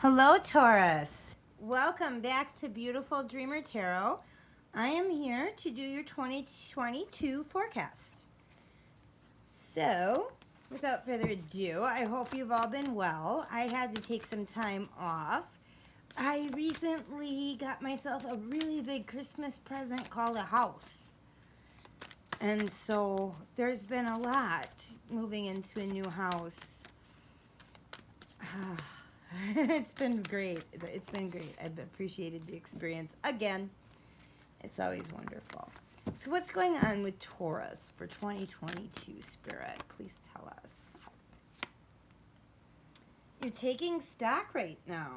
Hello, Taurus. Welcome back to Beautiful Dreamer Tarot. I am here to do your 2022 forecast. So, without further ado, I hope you've all been well. I had to take some time off. I recently got myself a really big Christmas present called a house. And so there's been a lot moving into a new house. It's been great. It's been great. I've appreciated the experience. Again, it's always wonderful. So what's going on with Taurus for 2022, Spirit? Please tell us. You're taking stock right now.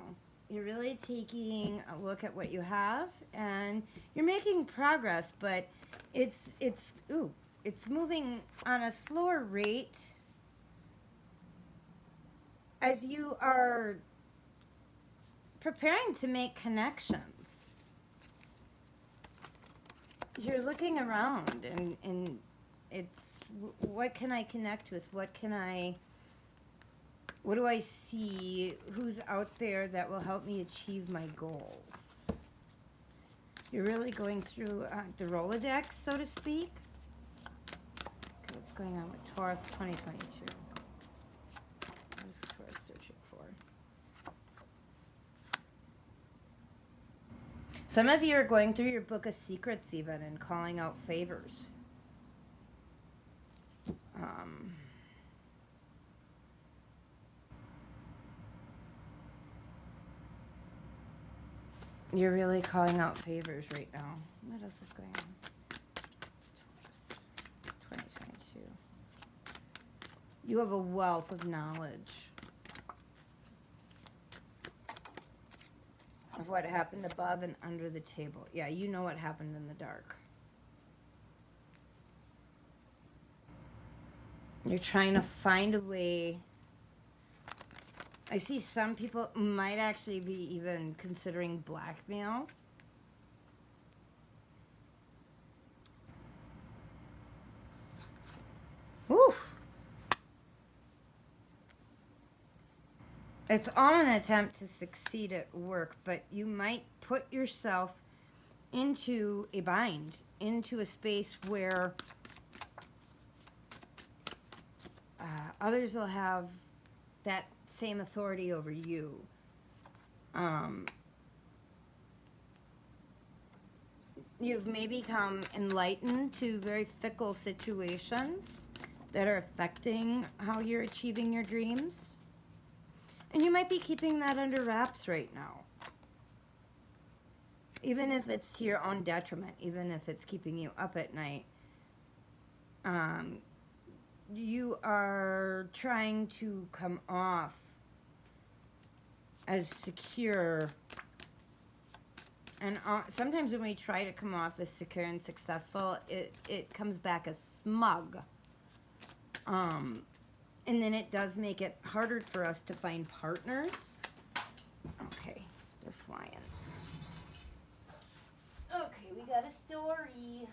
You're really taking a look at what you have, and you're making progress, but it's moving on a slower rate as you are preparing to make connections. You're looking around and it's, what can I connect with? What do I see? Who's out there that will help me achieve my goals? You're really going through the Rolodex, so to speak. Okay, what's going on with Taurus 2022? What is Taurus searching for? Some of you are going through your book of secrets even and calling out favors. You're really calling out favors right now. What else is going on? Taurus 2022. You have a wealth of knowledge of what happened above and under the table. Yeah, you know what happened in the dark. You're trying to find a way. I see some people might actually be even considering blackmail. Oof. It's all an attempt to succeed at work, but you might put yourself into a bind, into a space where others will have that same authority over you. You've maybe become enlightened to very fickle situations that are affecting how you're achieving your dreams. And you might be keeping that under wraps right now. Even if it's to your own detriment, even if it's keeping you up at night. You are trying to come off as secure. And sometimes when we try to come off as secure and successful, it comes back as smug. And then it does make it harder for us to find partners. Okay, they're flying. Okay, we got a story.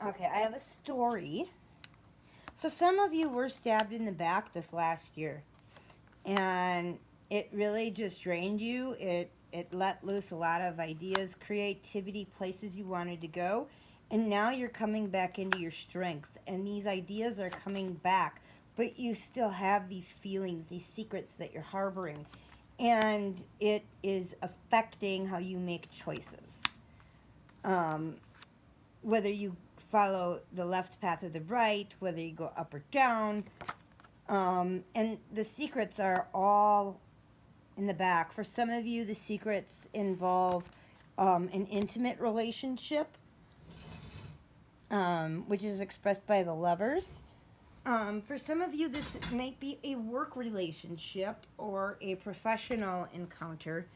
Okay, I have a story. So some of you were stabbed in the back this last year. And it really just drained you. It let loose a lot of ideas, creativity, places you wanted to go. And now you're coming back into your strength. And these ideas are coming back. But you still have these feelings, these secrets that you're harboring. And it is affecting how you make choices. Whether you follow the left path or the right, whether you go up or down. And the secrets are all in the back. For some of you, the secrets involve an intimate relationship, which is expressed by the lovers. For some of you, this might be a work relationship or a professional encounter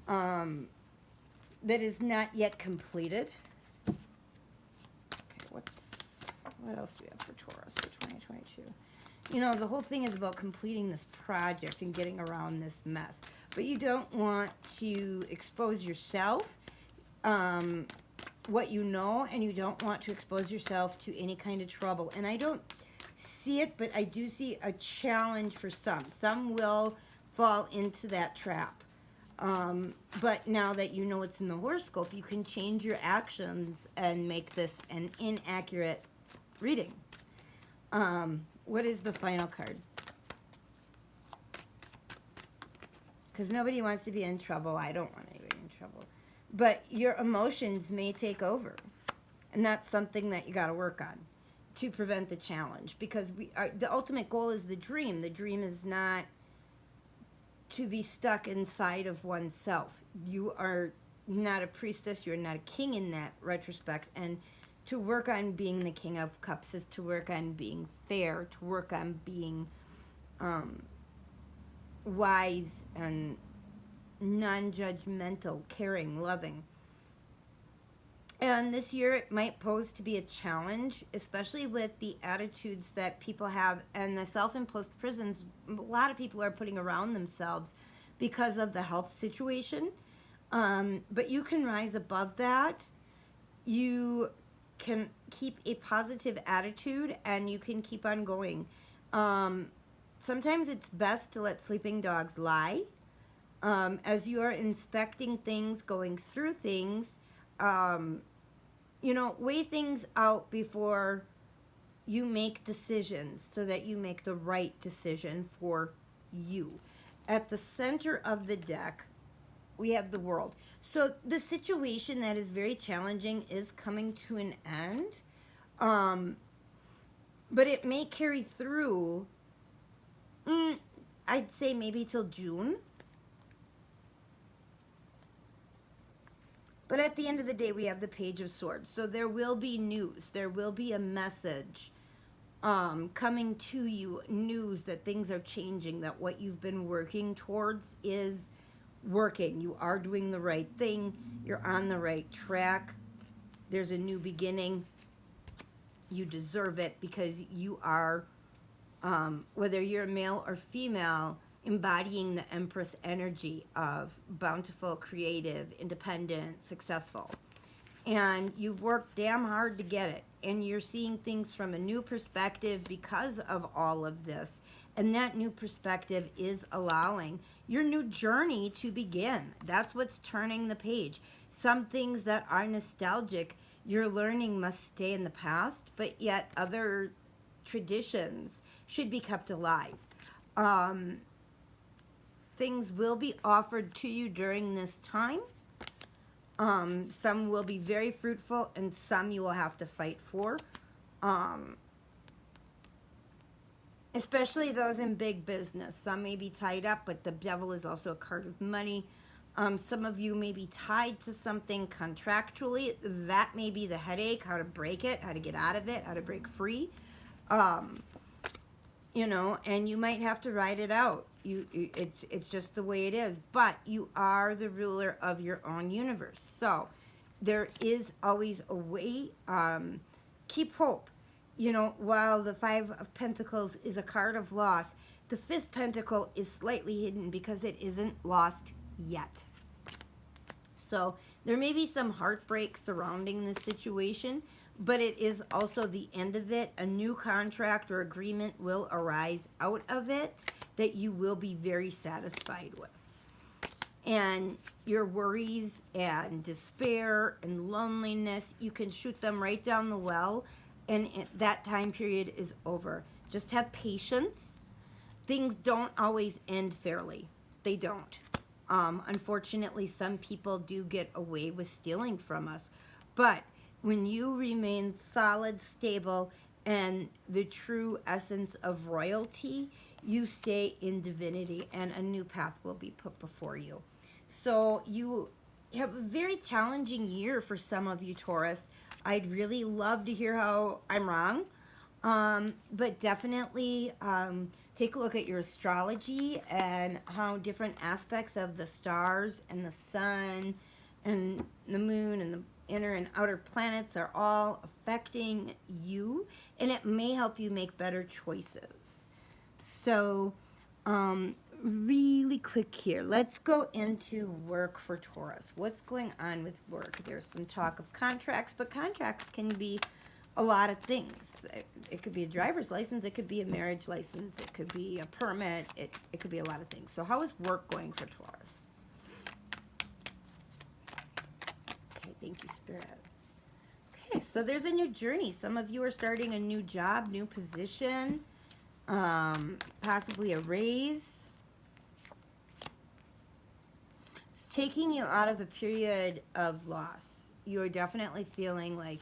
that is not yet completed. Okay, what else do we have for Taurus for 2022? You know, the whole thing is about completing this project and getting around this mess. But you don't want to expose yourself, what you know, and you don't want to expose yourself to any kind of trouble. And I don't see it, but I do see a challenge for some. Some will fall into that trap. But now that you know what's in the horoscope, you can change your actions and make this an inaccurate reading. What is the final card? Because nobody wants to be in trouble. I don't want anybody in trouble. But your emotions may take over. And that's something that you got to work on to prevent the challenge. Because the ultimate goal is the dream. The dream is not to be stuck inside of oneself. You are not a priestess. You're not a king in that retrospect. And to work on being the King of Cups is to work on being fair, to work on being wise and non-judgmental, caring, loving. And this year it might pose to be a challenge, especially with the attitudes that people have and the self-imposed prisons a lot of people are putting around themselves because of the health situation. But you can rise above that. You can keep a positive attitude and you can keep on going. Sometimes it's best to let sleeping dogs lie. As you are inspecting things, going through things, weigh things out before you make decisions so that you make the right decision for you. At the center of the deck, we have the World. So the situation that is very challenging is coming to an end. But it may carry through, I'd say maybe till June. But at the end of the day, we have the Page of Swords. So there will be news. There will be a message coming to you, news that things are changing, that what you've been working towards is working. You are doing the right thing. You're on the right track. There's a new beginning. You deserve it because you are, whether you're male or female, embodying the Empress energy of bountiful, creative, independent, successful. And you've worked damn hard to get it. And you're seeing things from a new perspective because of all of this. And that new perspective is allowing your new journey to begin. That's what's turning the page. Some things that are nostalgic, you're learning must stay in the past, but yet other traditions should be kept alive. Things will be offered to you during this time. Some will be very fruitful and some you will have to fight for. Especially those in big business. Some may be tied up, but the Devil is also a card of money. Some of you may be tied to something contractually. That may be the headache, how to break it, how to get out of it, how to break free. And you might have to ride it out. It's just the way it is. But you are the ruler of your own universe. So there is always a way. Keep hope. While the Five of Pentacles is a card of loss, the Fifth Pentacle is slightly hidden because it isn't lost yet. So there may be some heartbreak surrounding this situation, but it is also the end of it. A new contract or agreement will arise out of it that you will be very satisfied with. And your worries and despair and loneliness, you can shoot them right down the well, and that time period is over. Just have patience. Things don't always end fairly. They don't. Unfortunately, some people do get away with stealing from us. But when you remain solid, stable, and the true essence of royalty, you stay in divinity, and a new path will be put before you. So you have a very challenging year for some of you, Taurus. I'd really love to hear how I'm wrong. But definitely take a look at your astrology and how different aspects of the stars and the sun and the moon and the inner and outer planets are all affecting you, and it may help you make better choices. So really quick here, let's go into work for Taurus. What's going on with work? There's some talk of contracts, but contracts can be a lot of things. It could be a driver's license. It could be a marriage license. It could be a permit. It could be a lot of things. So how is work going for Taurus? Okay, thank you, Spirit. Okay, so there's a new journey. Some of you are starting a new job, new position, possibly a raise. It's taking you out of a period of loss. You're definitely feeling like,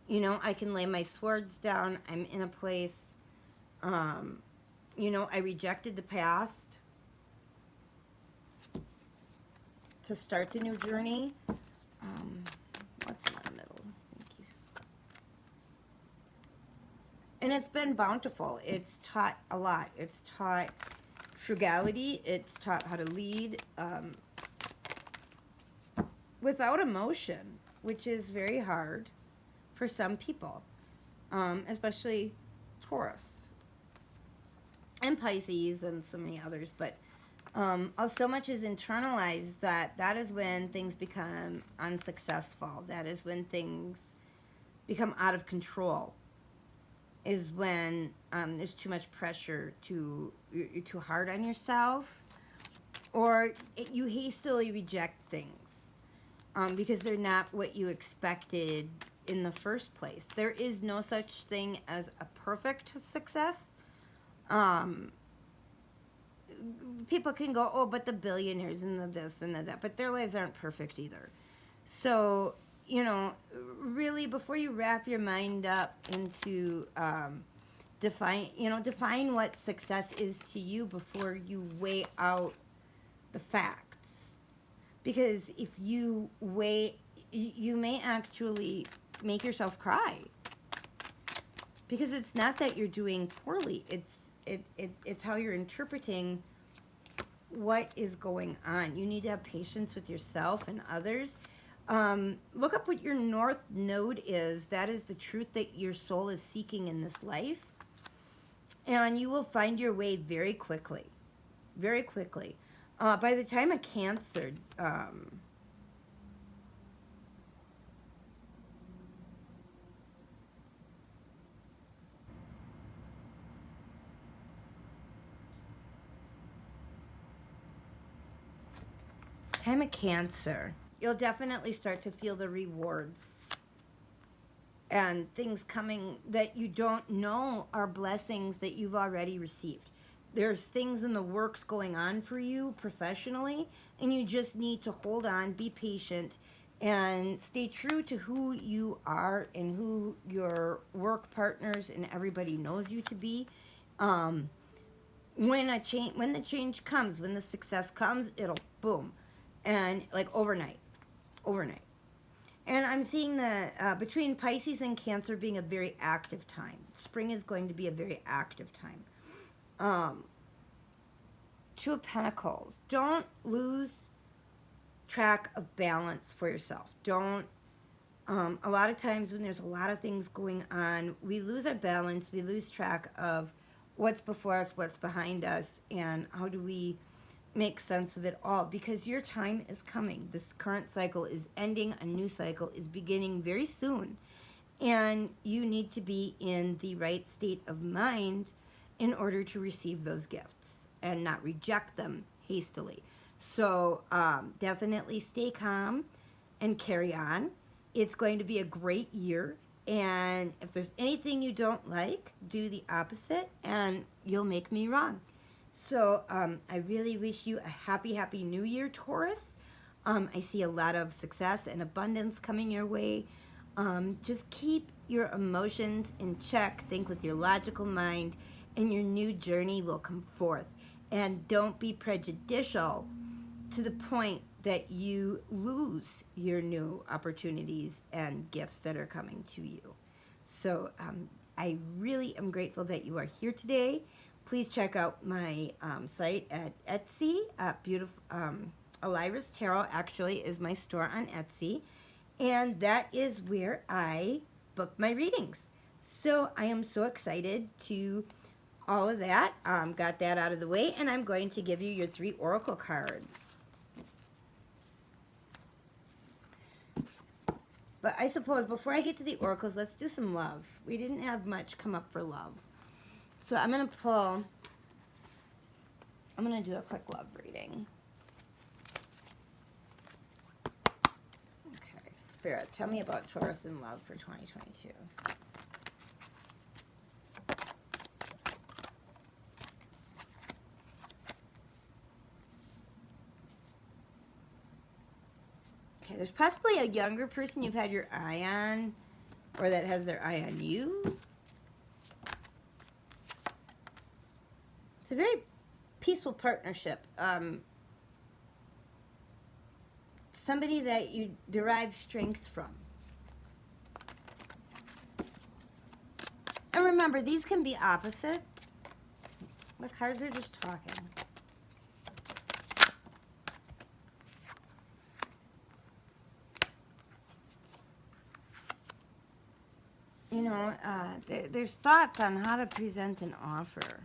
you know, I can lay my swords down. I'm in a place, you know, I rejected the past to start the new journey. What's in the middle? Thank you. And it's been bountiful. It's taught a lot. It's taught frugality. It's taught how to lead without emotion, which is very hard for some people, especially Taurus and Pisces and so many others. But so much is internalized that is when things become unsuccessful. That is when things become out of control. Is when there's too much pressure, you're too hard on yourself, or you hastily reject things because they're not what you expected in the first place. There is no such thing as a perfect success. People can go, oh, but the billionaires and the this and the that, but their lives aren't perfect either. So, you know, really, before you wrap your mind up into define what success is to you before you weigh out the facts. Because if you weigh, you may actually make yourself cry. Because it's not that you're doing poorly. It's how you're interpreting what is going on. You need to have patience with yourself and others. Look up what your north node is. That is the truth that your soul is seeking in this life. And you will find your way very quickly. Very quickly. By the time of Cancer, you'll definitely start to feel the rewards and things coming that you don't know are blessings that you've already received. There's things in the works going on for you professionally, and you just need to hold on, be patient, and stay true to who you are and who your work partners and everybody knows you to be. When the change comes, when the success comes, it'll boom, and like overnight. And I'm seeing that between Pisces and Cancer being a very active time. Spring is going to be a very active time. Two of Pentacles. Don't lose track of balance for yourself. Don't. A lot of times when there's a lot of things going on, we lose our balance. We lose track of what's before us, what's behind us, and how do we make sense of it all, because your time is coming. This current cycle is ending. A new cycle is beginning very soon. And you need to be in the right state of mind in order to receive those gifts and not reject them hastily. So definitely stay calm and carry on. It's going to be a great year. And if there's anything you don't like, do the opposite and you'll make me wrong. So I really wish you a happy, happy new year, Taurus. I see a lot of success and abundance coming your way. Just keep your emotions in check. Think with your logical mind, and your new journey will come forth. And don't be prejudicial to the point that you lose your new opportunities and gifts that are coming to you. So I really am grateful that you are here today. Please check out my site at Etsy. Beautiful Elvira's Tarot actually is my store on Etsy. And that is where I book my readings. So I am so excited to all of that. Got that out of the way. And I'm going to give you your 3 oracle cards. But I suppose before I get to the oracles, let's do some love. We didn't have much come up for love. So I'm going to do a quick love reading. Okay, Spirit, tell me about Taurus and love for 2022. Okay, there's possibly a younger person you've had your eye on, or that has their eye on you. It's a very peaceful partnership. Somebody that you derive strength from. And remember, these can be opposite. The cards are just talking. You know, there's thoughts on how to present an offer.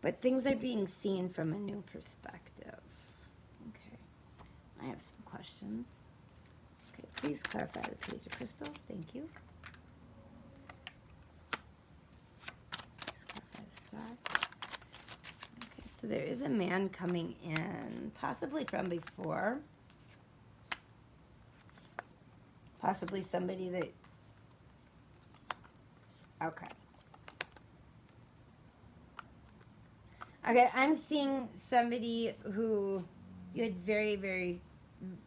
But things are being seen from a new perspective. Okay. I have some questions. Okay, please clarify the Page of Crystals. Thank you. Please clarify the star. Okay, so there is a man coming in, possibly from before. Possibly somebody that... Okay. Okay, I'm seeing somebody who you had very, very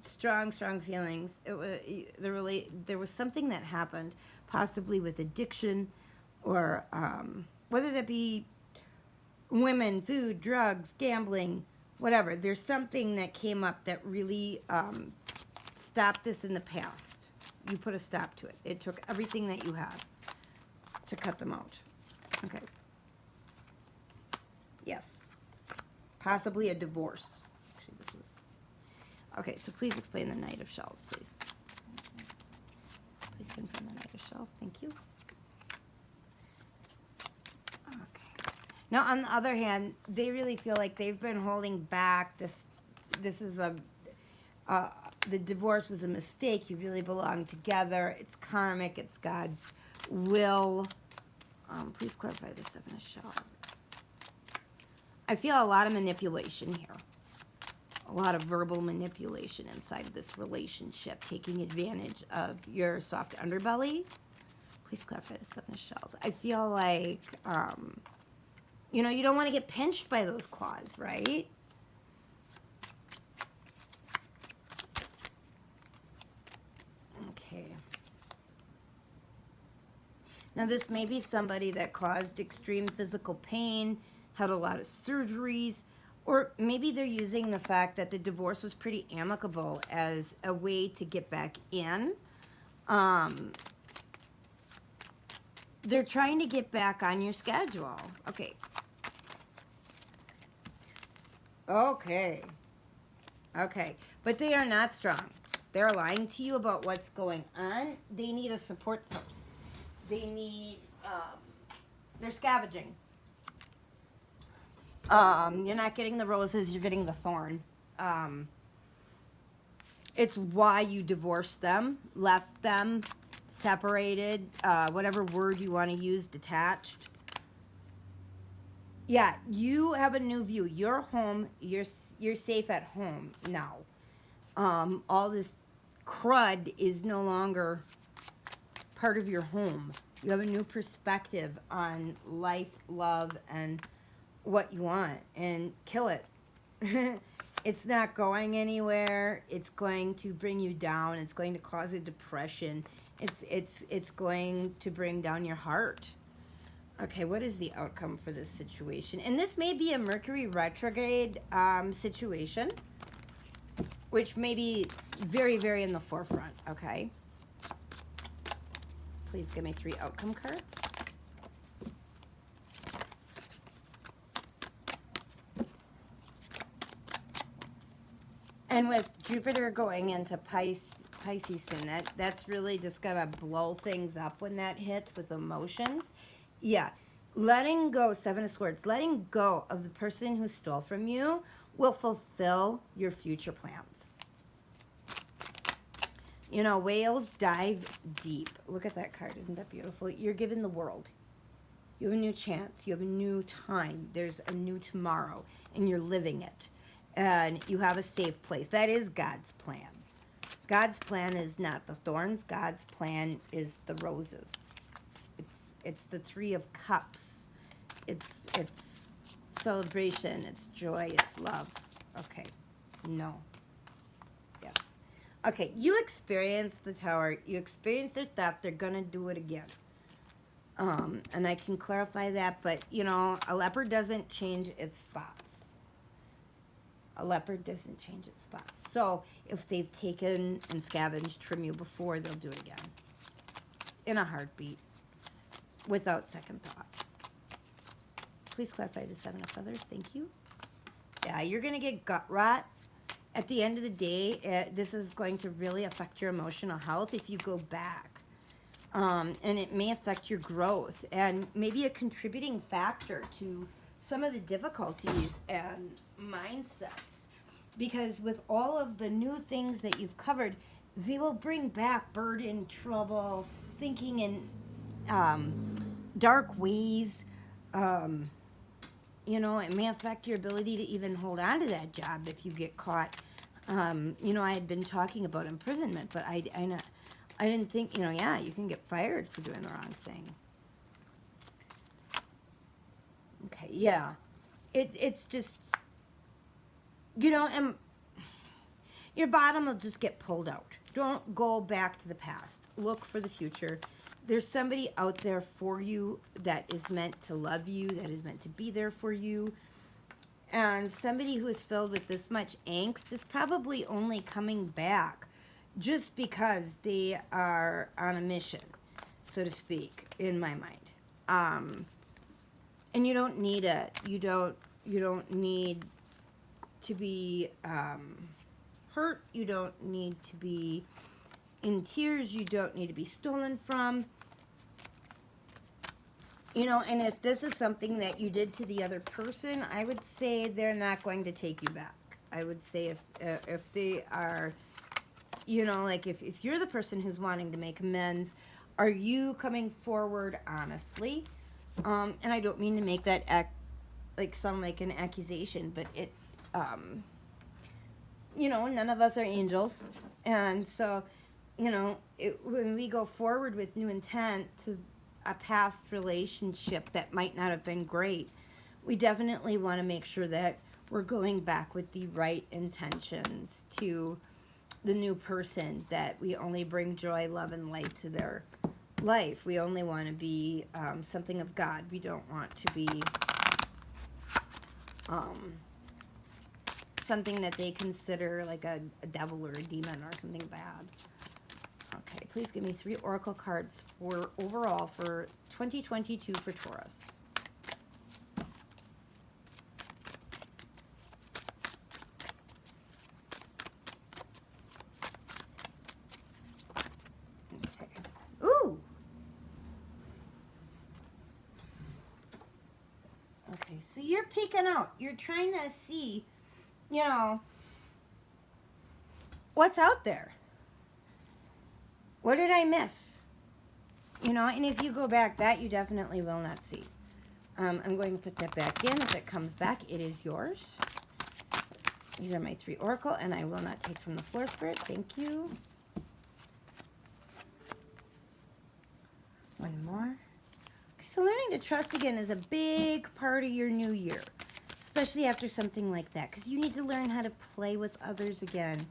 strong feelings. It was there was something that happened, possibly with addiction, or whether that be women, food, drugs, gambling, whatever. There's something that came up that really stopped this in the past. You put a stop to it. It took everything that you had to cut them out. Okay. Yes. Possibly a divorce. Actually, this was... Okay, so please explain the Knight of Shells, please. Please confirm the Knight of Shells. Thank you. Okay. Now, on the other hand, they really feel like they've been holding back. This is the divorce was a mistake. You really belong together. It's karmic. It's God's will. Please clarify the Seven of Shells. I feel a lot of manipulation here. A lot of verbal manipulation inside of this relationship, taking advantage of your soft underbelly. Please clarify the Seven of Shells. I feel like, you know, you don't want to get pinched by those claws, right? Okay. Now, this may be somebody that caused extreme physical pain, had a lot of surgeries, or maybe they're using the fact that the divorce was pretty amicable as a way to get back in. They're trying to get back on your schedule. Okay. Okay. Okay. But they are not strong. They're lying to you about what's going on. They need a support source. They need, they're scavenging. You're not getting the roses, you're getting the thorn. It's why you divorced them, left them, separated, whatever word you want to use, detached. Yeah, you have a new view. You're home, you're safe at home now. All this crud is no longer part of your home. You have a new perspective on life, love, and what you want, and kill it. It's not going anywhere. It's going to bring you down. It's going to cause a depression. It's going to bring down your heart. Okay, what is the outcome for this situation? And this may be a Mercury retrograde situation, which may be very, very in the forefront, okay? Please give me 3 outcome cards. And with Jupiter going into Pisces soon, that's really just going to blow things up when that hits with emotions. Yeah, letting go, 7 of Swords, letting go of the person who stole from you will fulfill your future plans. You know, whales dive deep. Look at that card. Isn't that beautiful? You're given the world. You have a new chance. You have a new time. There's a new tomorrow, and you're living it. And you have a safe place. That is God's plan. God's plan is not the thorns. God's plan is the roses. It's the Three of Cups. It's celebration. It's joy. It's love. Okay. No. Yes. Okay. You experienced the Tower. You experienced their theft. They're gonna do it again. And I can clarify that, but you know, a leopard doesn't change its spots. A leopard doesn't change its spots. So if they've taken and scavenged from you before, they'll do it again. In a heartbeat. Without second thought. Please clarify the Seven of Feathers. Thank you. Yeah, you're going to get gut rot. At the end of the day, this is going to really affect your emotional health if you go back. And it may affect your growth and maybe a contributing factor to some of the difficulties and mindsets. Because with all of the new things that you've covered, they will bring back burden, trouble, thinking in dark ways. You know, it may affect your ability to even hold on to that job if you get caught. You know, I had been talking about imprisonment, but I didn't think, you know, yeah, you can get fired for doing the wrong thing. Okay, yeah. It's just, you know, and your bottom will just get pulled out. Don't go back to the past. Look for the future. There's somebody out there for you that is meant to love you, that is meant to be there for you. And somebody who is filled with this much angst is probably only coming back just because they are on a mission, so to speak, in my mind. And you don't need it. You don't need to be hurt. You don't need to be in tears. You don't need to be stolen from. You know, and if this is something that you did to the other person, I would say they're not going to take you back. I would say if they are, you know, like if you're the person who's wanting to make amends, are you coming forward honestly? And I don't mean to make that sound like an accusation, but it, you know, none of us are angels. And so, you know, when we go forward with new intent to a past relationship that might not have been great, we definitely want to make sure that we're going back with the right intentions to the new person, that we only bring joy, love, and light to their life. We only want to be something of God. We don't want to be something that they consider like a devil or a demon or something bad. Okay, please give me 3 oracle cards for overall for 2022 for Taurus. Okay. Ooh! Okay, so you're peeking out. You're trying to see, you know, what's out there. What did I miss? You know, and if you go back, that you definitely will not see. I'm going to put that back in. If it comes back, it is yours. These are my 3 oracle, and I will not take from the floor spirit. Thank you. One more. Okay, so learning to trust again is a big part of your new year, especially after something like that, because you need to learn how to play with others again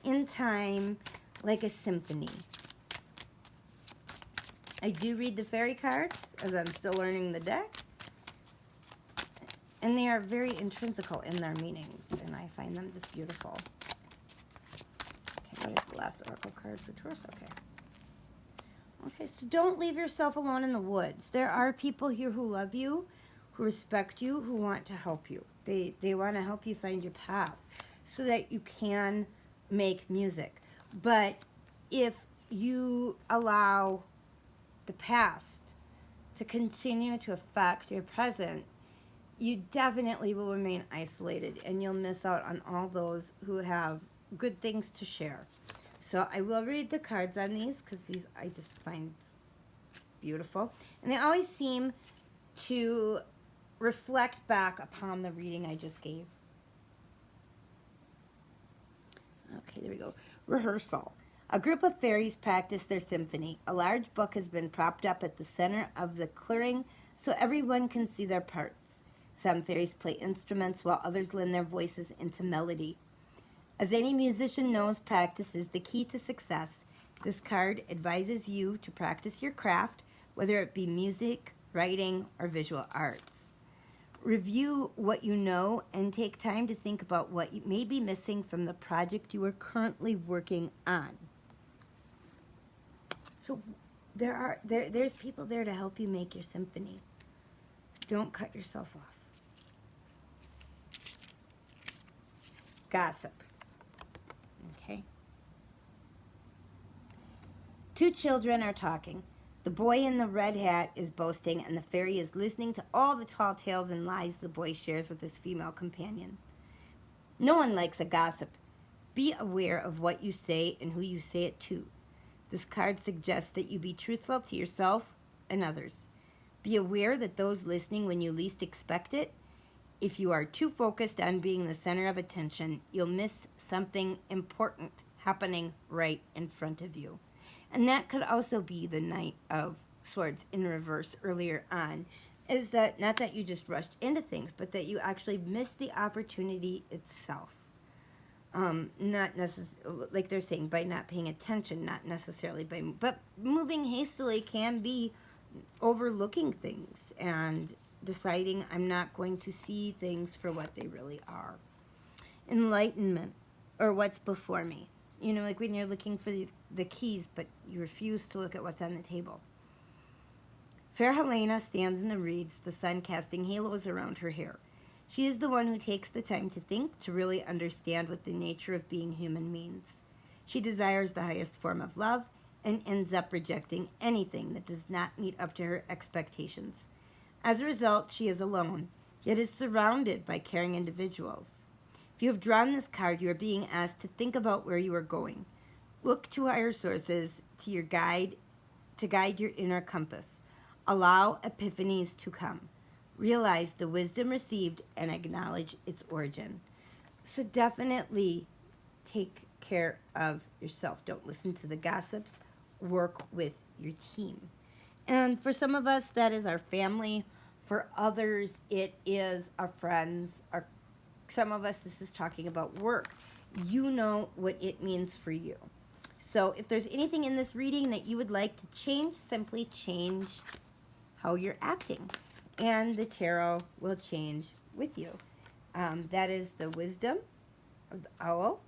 in time, like a symphony. I do read the fairy cards as I'm still learning the deck, and they are very intrinsical in their meanings, and I find them just beautiful. Okay, what is the last oracle card for Taurus? Okay. Okay, so don't leave yourself alone in the woods. There are people here who love you, who respect you, who want to help you. They want to help you find your path so that you can make music. But if you allow the past to continue to affect your present, you definitely will remain isolated, and you'll miss out on all those who have good things to share. So I will read the cards on these because these I just find beautiful. And they always seem to reflect back upon the reading I just gave. Okay, there we go. Rehearsal. A group of fairies practice their symphony. A large book has been propped up at the center of the clearing so everyone can see their parts. Some fairies play instruments while others lend their voices into melody. As any musician knows, practice is the key to success. This card advises you to practice your craft, whether it be music, writing, or visual arts. Review what you know and take time to think about what you may be missing from the project you are currently working on. So there's people there to help you make your symphony. Don't cut yourself off. Gossip. Okay. Two children are talking. The boy in the red hat is boasting, and the fairy is listening to all the tall tales and lies the boy shares with his female companion. No one likes a gossip. Be aware of what you say and who you say it to. This card suggests that you be truthful to yourself and others. Be aware that those listening when you least expect it. If you are too focused on being the center of attention, you'll miss something important happening right in front of you. And that could also be the Knight of Swords in reverse earlier on. Is that not that you just rushed into things, but that you actually missed the opportunity itself. Not necessarily, like they're saying, by not paying attention, not necessarily by, but moving hastily can be overlooking things and deciding I'm not going to see things for what they really are. Enlightenment, or what's before me. You know, like when you're looking for the keys, but you refuse to look at what's on the table. Fair Helena stands in the reeds, the sun casting halos around her hair. She is the one who takes the time to think, to really understand what the nature of being human means. She desires the highest form of love and ends up rejecting anything that does not meet up to her expectations. As a result, she is alone, yet is surrounded by caring individuals. If you have drawn this card, you are being asked to think about where you are going. Look to higher sources to guide your inner compass. Allow epiphanies to come. Realize the wisdom received and acknowledge its origin. So definitely take care of yourself. Don't listen to the gossips. Work with your team. And for some of us, that is our family. For others, it is our friends. Some of us, this is talking about work. You know what it means for you. So if there's anything in this reading that you would like to change, simply change how you're acting. And the tarot will change with you. That is the wisdom of the owl.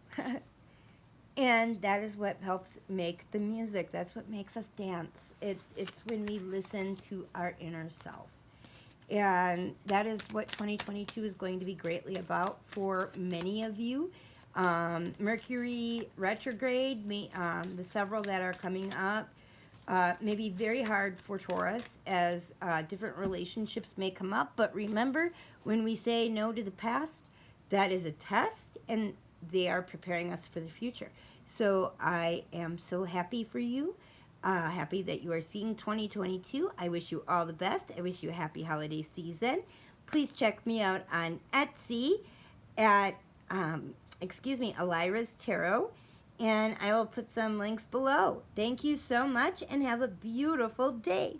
And that is what helps make the music. That's what makes us dance. It's when we listen to our inner self. And that is what 2022 is going to be greatly about for many of you. Mercury retrograde, the several that are coming up, may be very hard for Taurus as different relationships may come up. But remember, when we say no to the past, that is a test, and they are preparing us for the future. So I am so happy for you. Happy that you are seeing 2022. I wish you all the best. I wish you a happy holiday season. Please check me out on Etsy at, Elira's Tarot. And I will put some links below. Thank you so much and have a beautiful day.